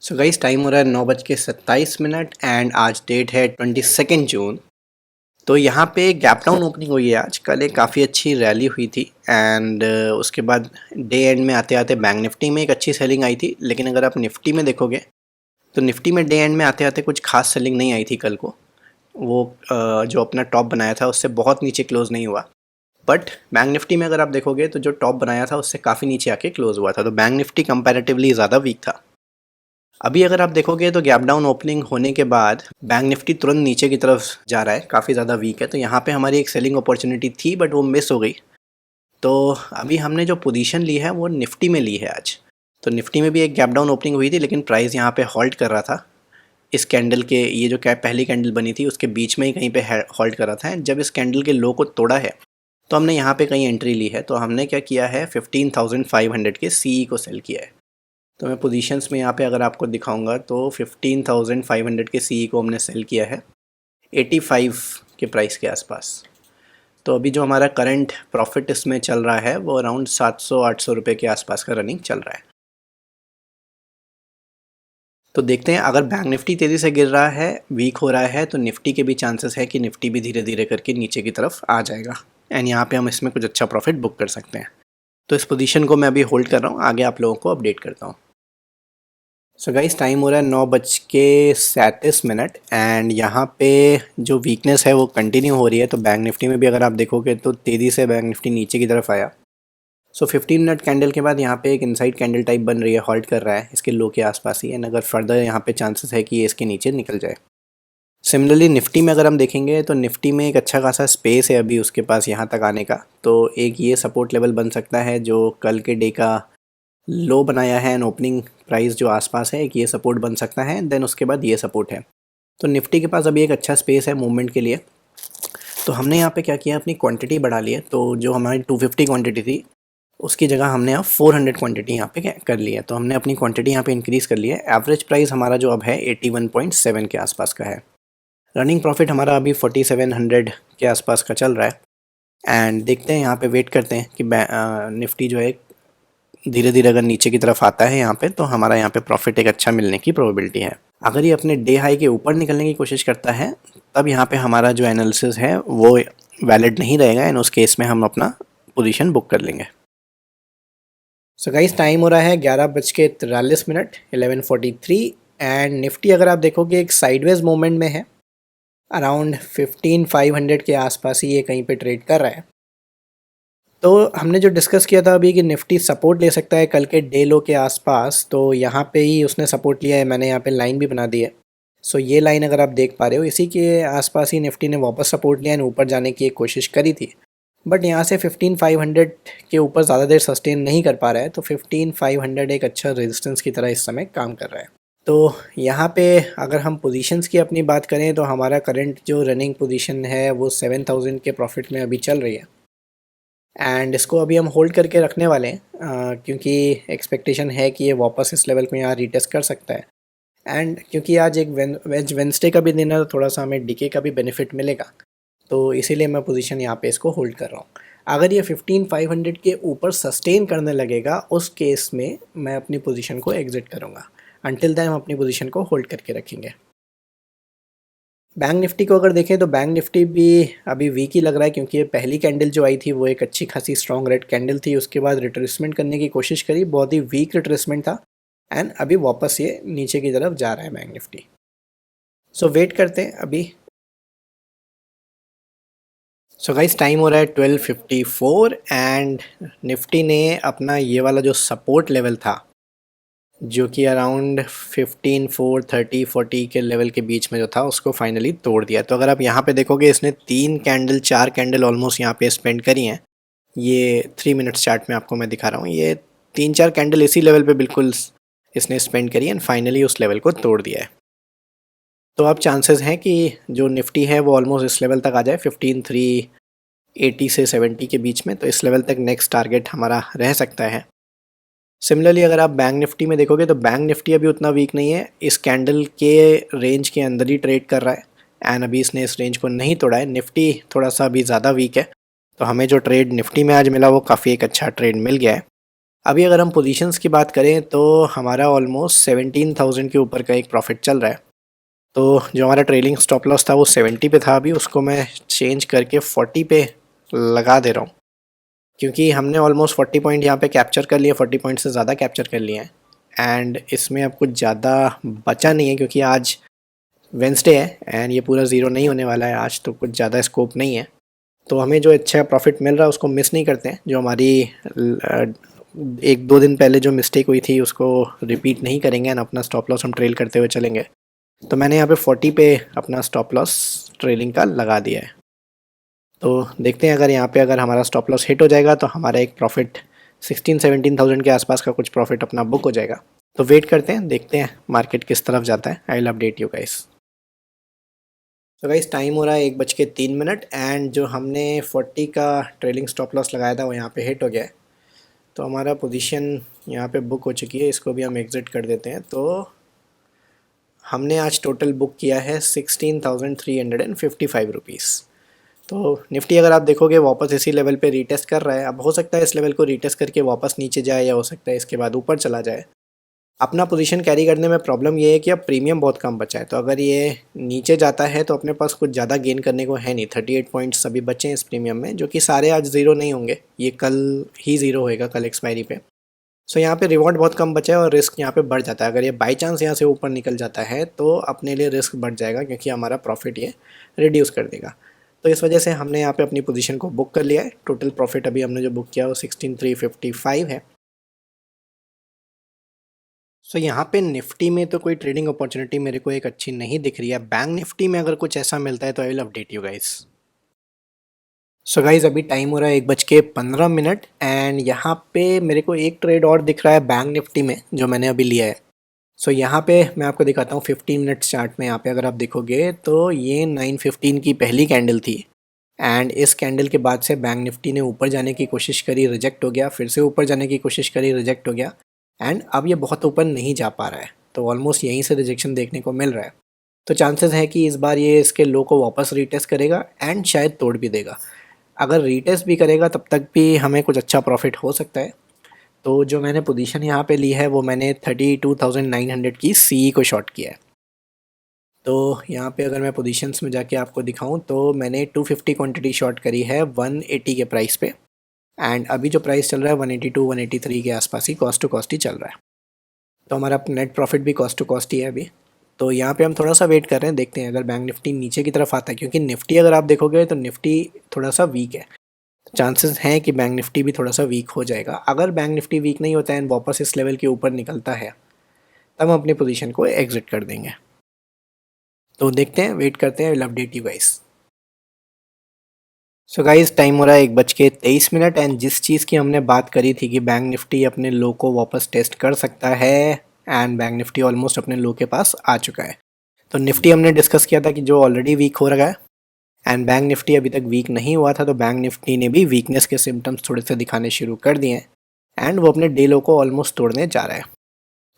So guys time हो रहा है 9:27 एंड आज डेट है 22 जून। तो यहाँ पे गैप डाउन ओपनिंग हुई है आज। कल एक काफ़ी अच्छी रैली हुई थी एंड उसके बाद डे एंड में आते आते बैंक निफ्टी में एक अच्छी सेलिंग आई थी। लेकिन अगर आप निफ्टी में देखोगे तो निफ्टी में डे एंड में आते आते कुछ खास सेलिंग नहीं आई थी कल को। वो जो अपना टॉप बनाया था उससे बहुत नीचे क्लोज़ नहीं हुआ। बट बैंक निफ्टी में अगर आप देखोगे तो जो टॉप बनाया था उससे काफ़ी नीचे आके क्लोज़ हुआ था। तो बैंक निफ्टी कंपैरेटिवली ज़्यादा वीक था। अभी अगर आप देखोगे तो गैप डाउन ओपनिंग होने के बाद बैंक निफ्टी तुरंत नीचे की तरफ जा रहा है, काफ़ी ज़्यादा वीक है। तो यहाँ पे हमारी एक सेलिंग अपॉर्चुनिटी थी बट वो मिस हो गई। तो अभी हमने जो पोजीशन ली है वो निफ्टी में ली है आज। तो निफ्टी में भी एक गैप डाउन ओपनिंग हुई थी लेकिन प्राइस यहाँ पे हॉल्ट कर रहा था। इस कैंडल के ये जो पहली कैंडल बनी थी उसके बीच में ही कहीं पे हॉल्ट कर रहा था। जब इस कैंडल के लो को तोड़ा है तो हमने यहाँ पे कहीं एंट्री ली है। तो हमने क्या किया है, 15,500 के सीई को सेल किया है। तो मैं पोजीशंस में यहाँ पे अगर आपको दिखाऊंगा तो 15,500 के सीई को हमने सेल किया है 85 के प्राइस के आसपास। तो अभी जो हमारा करंट प्रॉफिट इसमें चल रहा है वो अराउंड 700-800 रुपये के आसपास का रनिंग चल रहा है। तो देखते हैं, अगर बैंक निफ्टी तेज़ी से गिर रहा है, वीक हो रहा है, तो निफ्टी के भी चांसेस है कि निफ्टी भी धीरे धीरे करके नीचे की तरफ आ जाएगा एंड यहाँ पे हम इसमें कुछ अच्छा प्रॉफिट बुक कर सकते हैं। तो इस पोजीशन को मैं अभी होल्ड कर रहा हूँ, आगे आप लोगों को अपडेट करता हूँ। सो गाइस टाइम हो रहा है 9:37 एंड यहाँ पे जो वीकनेस है वो कंटिन्यू हो रही है। तो बैंक निफ्टी में भी अगर आप देखोगे तो तेज़ी से बैंक निफ्टी नीचे की तरफ आया। सो 15 मिनट कैंडल के बाद यहाँ पे एक इनसाइड कैंडल टाइप बन रही है, हॉल्ट कर रहा है इसके लो के आसपास ही। एंड अगर फर्दर यहाँ पे चांसेस है कि ये इसके नीचे निकल जाए। सिमिलरली निफ्टी में अगर हम देखेंगे तो निफ्टी में एक अच्छा खासा स्पेस है अभी उसके पास यहाँ तक आने का। तो एक ये सपोर्ट लेवल बन सकता है जो कल के डे का लो बनाया है एंड ओपनिंग प्राइस जो आसपास है, एक ये सपोर्ट बन सकता है। देन उसके बाद ये सपोर्ट है। तो निफ्टी के पास अभी एक अच्छा स्पेस है मूवमेंट के लिए। तो हमने यहाँ पे क्या किया, अपनी क्वांटिटी बढ़ा ली है। तो जो हमारी 250 क्वांटिटी थी उसकी जगह हमने अब 400 क्वांटिटी यहाँ पे कर ली है। तो हमने अपनी क्वांटिटी यहाँ पे इंक्रीज़ कर ली है। एवरेज प्राइस हमारा जो अब है 81.7 के आसपास का है। रनिंग प्रॉफिट हमारा अभी 4700 के आसपास का चल रहा है। एंड देखते हैं, यहाँ पे वेट करते हैं कि निफ्टी जो है धीरे धीरे अगर नीचे की तरफ आता है यहाँ पे तो हमारा यहाँ पे प्रॉफिट एक अच्छा मिलने की प्रोबेबिलिटी है। अगर ये अपने डे हाई के ऊपर निकलने की कोशिश करता है तब यहाँ पे हमारा जो एनालिसिस है वो वैलिड नहीं रहेगा एंड उस केस में हम अपना पोजीशन बुक कर लेंगे। सो गाइस टाइम हो रहा है 11:43 11:43 एंड निफ्टी अगर आप देखोगे एक साइडवेज मूवमेंट में है। अराउंड 15,500 के आसपास ही ये कहीं पे ट्रेड कर रहा है। तो हमने जो डिस्कस किया था अभी कि निफ्टी सपोर्ट ले सकता है कल के डे लो के आसपास, तो यहाँ पे ही उसने सपोर्ट लिया है। मैंने यहाँ पे लाइन भी बना दी है। सो ये लाइन अगर आप देख पा रहे हो, इसी के आसपास ही निफ्टी ने वापस सपोर्ट लिया है, ऊपर जाने की एक कोशिश करी थी। बट यहाँ से 15,500 के ऊपर ज़्यादा देर सस्टेन नहीं कर पा रहा है। तो 15,500 एक अच्छा रेजिस्टेंस की तरह इस समय काम कर रहा है। तो यहाँ पे अगर हम पोजीशंस की अपनी बात करें तो हमारा करंट जो रनिंग पोजीशन है वो 7,000 के प्रॉफिट में अभी चल रही है। एंड इसको अभी हम होल्ड करके रखने वाले हैं क्योंकि एक्सपेक्टेशन है कि ये वापस इस लेवल को यहाँ रीटेस्ट कर सकता है। एंड क्योंकि आज एक वेंसडे का भी दिन है तो थोड़ा सा हमें डीके का भी बेनिफिट मिलेगा। तो इसीलिए मैं पोजीशन यहाँ पे इसको होल्ड कर रहा हूँ। अगर ये 15,500 के ऊपर सस्टेन करने लगेगा उस केस में मैं अपनी पोजीशन को एग्जिट करूँगा। अंटिल देन हम अपनी पोजीशन को होल्ड करके रखेंगे। बैंक निफ्टी को अगर देखें तो बैंक निफ्टी भी अभी वीक ही लग रहा है क्योंकि ये पहली कैंडल जो आई थी वो एक अच्छी खासी स्ट्रॉन्ग रेड कैंडल थी। उसके बाद रिट्रेसमेंट करने की कोशिश करी, बहुत ही वीक रिट्रेसमेंट था एंड अभी वापस ये नीचे की तरफ जा रहा है बैंक निफ्टी। सो वेट करते हैं अभी। सो गाइस टाइम हो रहा है 12:54 एंड निफ्टी ने अपना ये वाला जो सपोर्ट लेवल था जो कि अराउंड 15,430-40 के लेवल के बीच में जो था उसको फाइनली तोड़ दिया। तो अगर आप यहाँ पे देखोगे इसने 4 कैंडल ऑलमोस्ट यहाँ पे स्पेंड करी हैं। ये 3 मिनट्स चार्ट में आपको मैं दिखा रहा हूँ, ये 3-4 कैंडल इसी लेवल पे बिल्कुल इसने स्पेंड करी एंड फाइनली उस लेवल को तोड़ दिया है। तो अब चांसेस हैं कि जो निफ्टी है वो ऑलमोस्ट इस लेवल तक आ जाए 15,380 से 70 के बीच में। तो इस लेवल तक नेक्स्ट टारगेट हमारा रह सकता है। सिमिलरली अगर आप बैंक निफ्टी में देखोगे तो बैंक निफ्टी अभी उतना वीक नहीं है, इस कैंडल के रेंज के अंदर ही ट्रेड कर रहा है एंड अभी इसने इस रेंज को नहीं तोड़ा है। निफ्टी थोड़ा सा अभी ज़्यादा वीक है। तो हमें जो ट्रेड निफ्टी में आज मिला वो काफ़ी एक अच्छा ट्रेड मिल गया है। अभी अगर हम पोजीशंस की बात करें तो हमारा ऑलमोस्ट 17,000 के ऊपर का एक प्रॉफिट चल रहा है। तो जो हमारा ट्रेलिंग स्टॉप लॉस था वो 70 पे था, अभी उसको मैं चेंज करके 40 पे लगा दे रहा हूँ, क्योंकि हमने ऑलमोस्ट 40 पॉइंट यहाँ पे कैप्चर कर लिए, 40 पॉइंट से ज़्यादा कैप्चर कर लिए हैं। एंड इसमें अब कुछ ज़्यादा बचा नहीं है, क्योंकि आज वेंसडे है एंड ये पूरा ज़ीरो नहीं होने वाला है आज, तो कुछ ज़्यादा स्कोप नहीं है। तो हमें जो अच्छा प्रॉफिट मिल रहा है उसको मिस नहीं करते हैं। जो हमारी 1-2 दिन पहले जो मिस्टेक हुई थी उसको रिपीट नहीं करेंगे एंड अपना स्टॉप लॉस हम ट्रेल करते हुए चलेंगे। तो मैंने यहाँ पे 40 पे अपना स्टॉप लॉस ट्रेलिंग का लगा दिया है। तो देखते हैं अगर यहाँ पे अगर हमारा स्टॉप लॉस हिट हो जाएगा तो हमारा एक प्रॉफिट 16-17,000 के आसपास का कुछ प्रॉफिट अपना बुक हो जाएगा। तो वेट करते हैं, देखते हैं मार्केट किस तरफ जाता है। I will update you guys. तो गाइस टाइम हो रहा है 1:03 एंड जो हमने 40 का ट्रेलिंग स्टॉप लॉस लगाया था वो यहाँ पे हिट हो गया है। तो हमारा पोजीशन यहाँ पे बुक हो चुकी है, इसको भी हम एग्ज़िट कर देते हैं। तो हमने आज टोटल बुक किया है 16,355 रुपीज़। तो निफ्टी अगर आप देखोगे वापस इसी लेवल पे रीटेस्ट कर रहा है। अब हो सकता है इस लेवल को रीटेस्ट करके वापस नीचे जाए, या हो सकता है इसके बाद ऊपर चला जाए। अपना पोजीशन कैरी करने में प्रॉब्लम ये है कि अब प्रीमियम बहुत कम बचा है। तो अगर ये नीचे जाता है तो अपने पास कुछ ज़्यादा गेन करने को है नहीं। 38 पॉइंट्स अभी बचे हैं इस प्रीमियम में, जो कि सारे आज ज़ीरो नहीं होंगे, ये कल ही ज़ीरो होएगा, कल एक्सपायरी पे। सो यहाँ पे रिवॉर्ड बहुत कम बचा है और रिस्क यहाँ पे बढ़ जाता है। अगर ये बाई चांस यहाँ से ऊपर निकल जाता है तो अपने लिए रिस्क बढ़ जाएगा, क्योंकि हमारा प्रॉफिट ये रिड्यूस कर देगा। तो इस वजह से हमने यहाँ पे अपनी पोजीशन को बुक कर लिया है। टोटल प्रॉफिट अभी हमने जो बुक किया वो 16,355 है। सो यहाँ पे निफ्टी में तो कोई ट्रेडिंग अपॉर्चुनिटी मेरे को एक अच्छी नहीं दिख रही है। बैंक निफ्टी में अगर कुछ ऐसा मिलता है तो I will update you guys. So guys अभी टाइम हो रहा है 1:15 एंड यहाँ पे मेरे को एक ट्रेड और दिख रहा है बैंक निफ्टी में जो मैंने अभी लिया है। सो यहाँ पे मैं आपको दिखाता हूँ 15 मिनट चार्ट में। यहाँ पे अगर आप देखोगे तो ये 9:15 की पहली कैंडल थी एंड इस कैंडल के बाद से बैंक निफ्टी ने ऊपर जाने की कोशिश करी, रिजेक्ट हो गया, फिर से ऊपर जाने की कोशिश करी, रिजेक्ट हो गया एंड अब ये बहुत ऊपर नहीं जा पा रहा है। तो ऑलमोस्ट यहीं से रिजेक्शन देखने को मिल रहा है। तो चांसेस है कि इस बार ये इसके लो को वापस रीटेस्ट करेगा एंड शायद तोड़ भी देगा। अगर रीटेस्ट भी करेगा तब तक भी हमें कुछ अच्छा प्रॉफिट हो सकता है। तो जो मैंने पोजीशन यहाँ पे ली है वो मैंने 32,900 की सी को शॉर्ट किया है। तो यहाँ पे अगर मैं पोजीशंस में जाके आपको दिखाऊं तो मैंने 250 क्वांटिटी शॉर्ट करी है 180 के प्राइस पे एंड अभी जो प्राइस चल रहा है 182-183 के आसपास ही कॉस्ट टू कॉस्ट ही चल रहा है। तो हमारा नेट प्रॉफिट भी कॉस्ट टू कॉस्ट ही है अभी। तो यहाँ पे हम थोड़ा सा वेट कर रहे हैं, देखते हैं अगर बैंक निफ्टी नीचे की तरफ आता है, क्योंकि निफ्टी अगर आप देखोगे तो निफ्टी थोड़ा सा वीक है। चांसेस हैं कि बैंक निफ्टी भी थोड़ा सा वीक हो जाएगा। अगर बैंक निफ्टी वीक नहीं होता है एंड वापस इस लेवल के ऊपर निकलता है तब हम अपनी पोजीशन को एग्जिट कर देंगे। तो देखते हैं, वेट करते हैं, will update you guys. So guys time हो रहा है 1:23 एंड जिस चीज़ की हमने बात करी थी कि बैंक निफ्टी अपने लो को वापस टेस्ट कर सकता है एंड बैंक निफ्टी ऑलमोस्ट अपने लो के पास आ चुका है। तो निफ्टी हमने डिस्कस किया था कि जो ऑलरेडी वीक हो रहा है एंड बैंक निफ्टी अभी तक वीक नहीं हुआ था। तो बैंक निफ्टी ने भी वीकनेस के सिम्टम्स थोड़े से दिखाने शुरू कर दिए हैं एंड वो अपने डे लो को ऑलमोस्ट तोड़ने जा रहा है।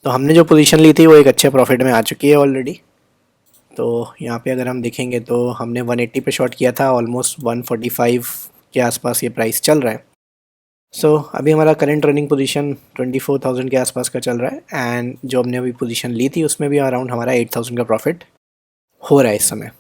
तो हमने जो पोजीशन ली थी वो एक अच्छे प्रॉफिट में आ चुकी है ऑलरेडी। तो यहाँ पे अगर हम देखेंगे तो हमने 180 पे शॉर्ट किया था, ऑलमोस्ट 145 के आसपास ये प्राइस चल रहा है। सो अभी हमारा करंट रनिंग पोजीशन 24,000 के आसपास का चल रहा है एंड जो हमने अभी पोजीशन ली थी उसमें भी अराउंड हमारा 8,000 का प्रॉफिट हो रहा है इस समय।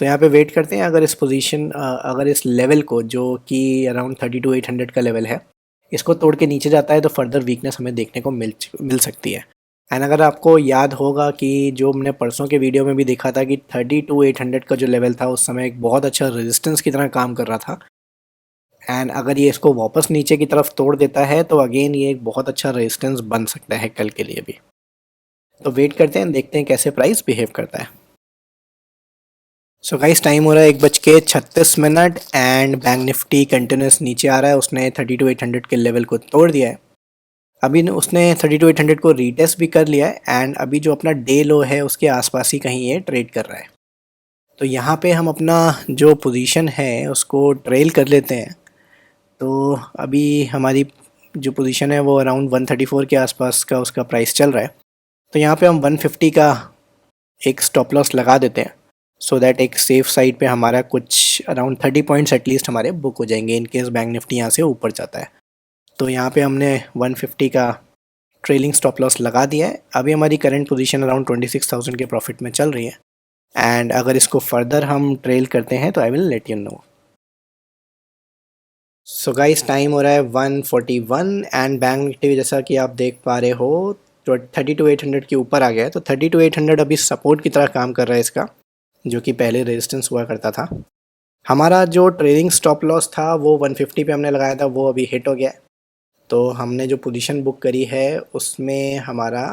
तो यहाँ पे वेट करते हैं अगर इस पोजीशन अगर इस लेवल को, जो कि अराउंड 32,800 का लेवल है, इसको तोड़ के नीचे जाता है तो फर्दर वीकनेस हमें देखने को मिल सकती है। एंड अगर आपको याद होगा कि जो हमने परसों के वीडियो में भी देखा था कि 32,800 का जो लेवल था उस समय एक बहुत अच्छा रेजिस्टेंस की तरह काम कर रहा था एंड अगर ये इसको वापस नीचे की तरफ तोड़ देता है तो अगेन ये एक बहुत अच्छा रेजिस्टेंस बन सकता है कल के लिए भी। तो वेट करते हैं, देखते हैं कैसे प्राइस बिहेव करता है। सो गाइस टाइम हो रहा है 1:36 एंड बैंक निफ्टी कंटिन्यूस नीचे आ रहा है। उसने 32,800 के लेवल को तोड़ दिया है। अभी उसने 32,800 को रीटेस्ट भी कर लिया है एंड अभी जो अपना डे लो है उसके आसपास ही कहीं ये ट्रेड कर रहा है। तो यहाँ पे हम अपना जो पोजीशन है उसको ट्रेल कर लेते हैं। तो अभी हमारी जो पोजीशन है वो अराउंड 134 के आसपास का उसका प्राइस चल रहा है। तो यहाँ पे हम 150 का एक स्टॉप लॉस लगा देते हैं सो दैट एक सेफ साइड पे हमारा कुछ अराउंड 30 पॉइंट्स एटलीस्ट हमारे बुक हो जाएंगे इन केस बैंक निफ्टी यहाँ से ऊपर जाता है। तो यहाँ पे हमने 150 का ट्रेलिंग स्टॉप लॉस लगा दिया है। अभी हमारी करंट पोजीशन अराउंड 26,000 के प्रॉफिट में चल रही है एंड अगर इसको फर्दर हम ट्रेल करते हैं तो I will let you know. So guys time हो रहा है 1:41 एंड बैंक निफ्टी जैसा कि आप देख पा रहे हो तो 32,800 के ऊपर आ गया है। तो 32,800 अभी सपोर्ट की तरह काम कर रहा है इसका, जो कि पहले रेजिस्टेंस हुआ करता था। हमारा जो ट्रेलिंग स्टॉप लॉस था वो 150 पे हमने लगाया था, वो अभी हिट हो गया है। तो हमने जो पोजीशन बुक करी है उसमें हमारा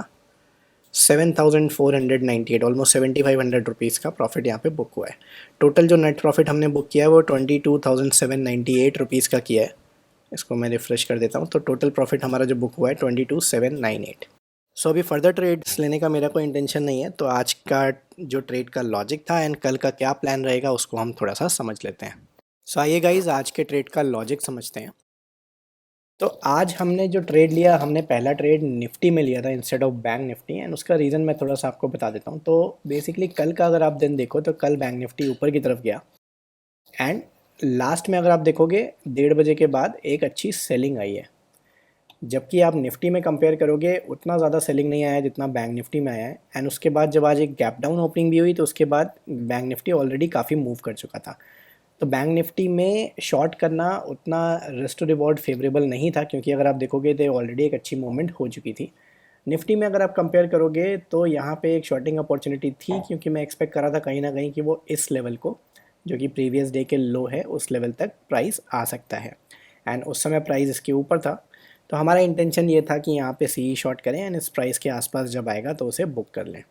7,498 ऑलमोस्ट 7,500 रुपीज़ का प्रॉफिट यहाँ पे बुक हुआ है। टोटल जो नेट प्रॉफिट हमने बुक किया है वो 22,798 रुपीज़ का किया है। इसको मैं रिफ़्रेश कर देता हूँ। तो टोटल प्रॉफिट हमारा जो बुक हुआ है 22,798। सो अभी फर्दर ट्रेड्स लेने का मेरा कोई इंटेंशन नहीं है। तो आज का जो ट्रेड का लॉजिक था एंड कल का क्या प्लान रहेगा उसको हम थोड़ा सा समझ लेते हैं। सो आइए गाइज आज के ट्रेड का लॉजिक समझते हैं। तो आज हमने जो ट्रेड लिया, हमने पहला ट्रेड निफ्टी में लिया था instead of bank Nifty and उसका रीज़न मैं थोड़ा सा आपको बता देता हूँ। तो बेसिकली कल का अगर आप दिन देखो तो कल बैंक निफ्टी ऊपर की तरफ गया एंड लास्ट में अगर आप देखोगे 1:30 बजे के बाद एक अच्छी सेलिंग आई है, जबकि आप निफ्टी में कंपेयर करोगे उतना ज़्यादा सेलिंग नहीं आया जितना बैंक निफ्टी में आया है। एंड उसके बाद जब आज एक गैप डाउन ओपनिंग भी हुई तो उसके बाद बैंक निफ्टी ऑलरेडी काफ़ी मूव कर चुका था। तो बैंक निफ्टी में शॉर्ट करना उतना रिस्क टू रिवॉर्ड फेवरेबल नहीं था, क्योंकि अगर आप देखोगे तो ऑलरेडी एक अच्छी मूवमेंट हो चुकी थी। निफ्टी में अगर आप कंपेयर करोगे तो यहाँ पे एक शॉर्टिंग अपॉर्चुनिटी थी, क्योंकि मैं एक्सपेक्ट कर रहा था कहीं ना कहीं कि वो इस लेवल को, जो कि प्रीवियस डे के लो है, उस लेवल तक प्राइस आ सकता है एंड उस समय प्राइस इसके ऊपर था। तो हमारा इंटेंशन ये था कि यहाँ पे सी शॉर्ट करें एंड इस प्राइस के आसपास जब आएगा तो उसे बुक कर लें।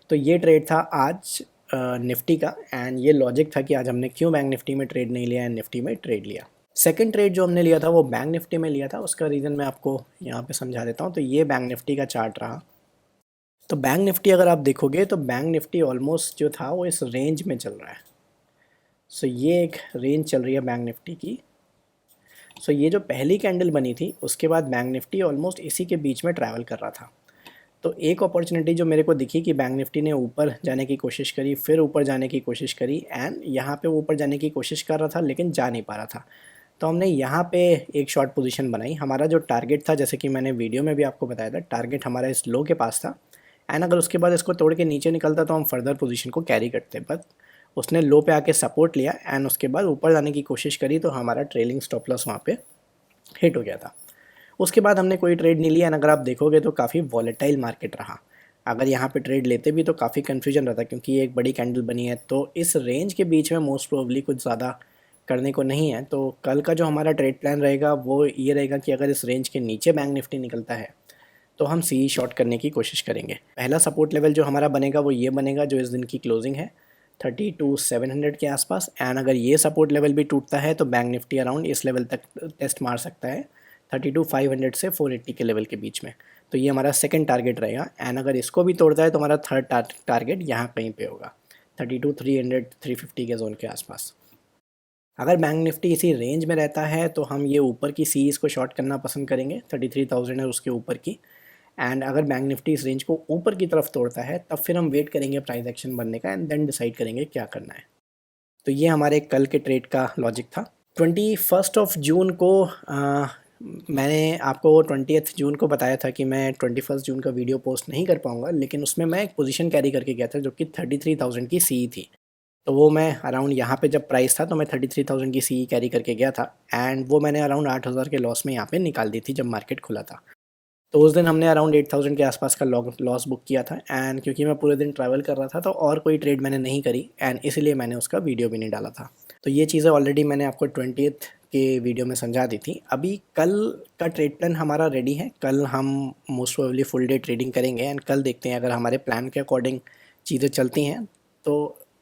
तो ये ट्रेड था आज निफ्टी का एंड ये लॉजिक था कि आज हमने क्यों बैंक निफ्टी में ट्रेड नहीं लिया एंड निफ्टी में ट्रेड लिया। सेकंड ट्रेड जो हमने लिया था वो बैंक निफ्टी में लिया था, उसका रीज़न मैं आपको यहाँ पे समझा देता हूँ। तो ये बैंक निफ्टी का चार्ट रहा। तो बैंक निफ्टी अगर आप देखोगे तो बैंक निफ्टी ऑलमोस्ट जो था वो इस रेंज में चल रहा है। सो ये एक रेंज चल रही है बैंक निफ्टी की। सो ये जो पहली कैंडल बनी थी उसके बाद बैंक निफ्टी ऑलमोस्ट इसी के बीच में ट्रैवल कर रहा था। तो एक अपॉर्चुनिटी जो मेरे को दिखी कि बैंक निफ्टी ने ऊपर जाने की कोशिश करी, फिर ऊपर जाने की कोशिश करी एंड यहाँ पे वो ऊपर जाने की कोशिश कर रहा था लेकिन जा नहीं पा रहा था। तो हमने यहाँ पे एक शॉर्ट पोजीशन बनाई। हमारा जो टारगेट था, जैसे कि मैंने वीडियो में भी आपको बताया था, टारगेट हमारा इस लो के पास था एंड अगर उसके बाद इसको तोड़ के नीचे निकलता तो हम फर्दर पोजीशन को कैरी करते, बट उसने लो पे आके सपोर्ट लिया एंड उसके बाद ऊपर जाने की कोशिश करी तो हमारा ट्रेलिंग स्टॉप लॉस वहाँ पे हिट हो गया था। उसके बाद हमने कोई ट्रेड नहीं लिया एंड अगर आप देखोगे तो काफ़ी वॉलेटाइल मार्केट रहा। अगर यहाँ पे ट्रेड लेते भी तो काफ़ी कन्फ्यूजन रहता, क्योंकि ये एक बड़ी कैंडल बनी है तो इस रेंज के बीच में मोस्ट प्रोबेबली कुछ ज़्यादा करने को नहीं है। तो कल का जो हमारा ट्रेड प्लान रहेगा वो ये रहेगा कि अगर इस रेंज के नीचे बैंक निफ्टी निकलता है तो हम सी शॉर्ट करने की कोशिश करेंगे। पहला सपोर्ट लेवल जो हमारा बनेगा वो ये बनेगा जो इस दिन की क्लोजिंग है 32,700 के आसपास एंड अगर ये सपोर्ट लेवल भी टूटता है तो बैंक निफ्टी अराउंड इस लेवल तक टेस्ट मार सकता है 32,500 से 480 के लेवल के बीच में। तो ये हमारा सेकंड टारगेट रहेगा एंड अगर इसको भी तोड़ता है तो हमारा थर्ड टारगेट यहाँ कहीं पे होगा 32,300 350 के जोन के आसपास। अगर बैंक निफ्टी इसी रेंज में रहता है तो हम ये ऊपर की सीरीज़ को शॉर्ट करना पसंद करेंगे, 33,000 है उसके ऊपर की। एंड अगर बैंक निफ्टी इस रेंज को ऊपर की तरफ तोड़ता है तब फिर हम वेट करेंगे प्राइस एक्शन बनने का एंड देन डिसाइड करेंगे क्या करना है। तो ये हमारे कल के ट्रेड का लॉजिक था। 21 जून को मैंने आपको 20 जून को बताया था कि मैं 21 जून का वीडियो पोस्ट नहीं कर पाऊँगा, लेकिन उसमें मैं एक पोजीशन कैरी करके गया था जो कि 33,000 की सी थी। तो वो मैं अराउंड यहाँ पे जब प्राइस था तो मैं 33,000 की सी कैरी करके गया था एंड वो मैंने अराउंड 8,000 के लॉस में यहाँ पे निकाल दी थी जब मार्केट खुला था। तो उस दिन हमने अराउंड 8,000 के आसपास का लॉस बुक किया था एंड क्योंकि मैं पूरे दिन ट्रैवल कर रहा था तो और कोई ट्रेड मैंने नहीं करी एंड इसीलिए मैंने उसका वीडियो भी नहीं डाला था। तो ये चीज़ें ऑलरेडी मैंने आपको 20th के वीडियो में समझा दी थी। अभी कल का ट्रेड प्लान हमारा रेडी है। कल हम most probably full day trading करेंगे एंड कल देखते हैं अगर हमारे प्लान के अकॉर्डिंग चीज़ें चलती हैं तो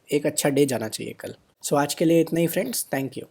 एक अच्छा डे जाना चाहिए कल। सो आज के लिए इतना ही फ्रेंड्स, थैंक यू।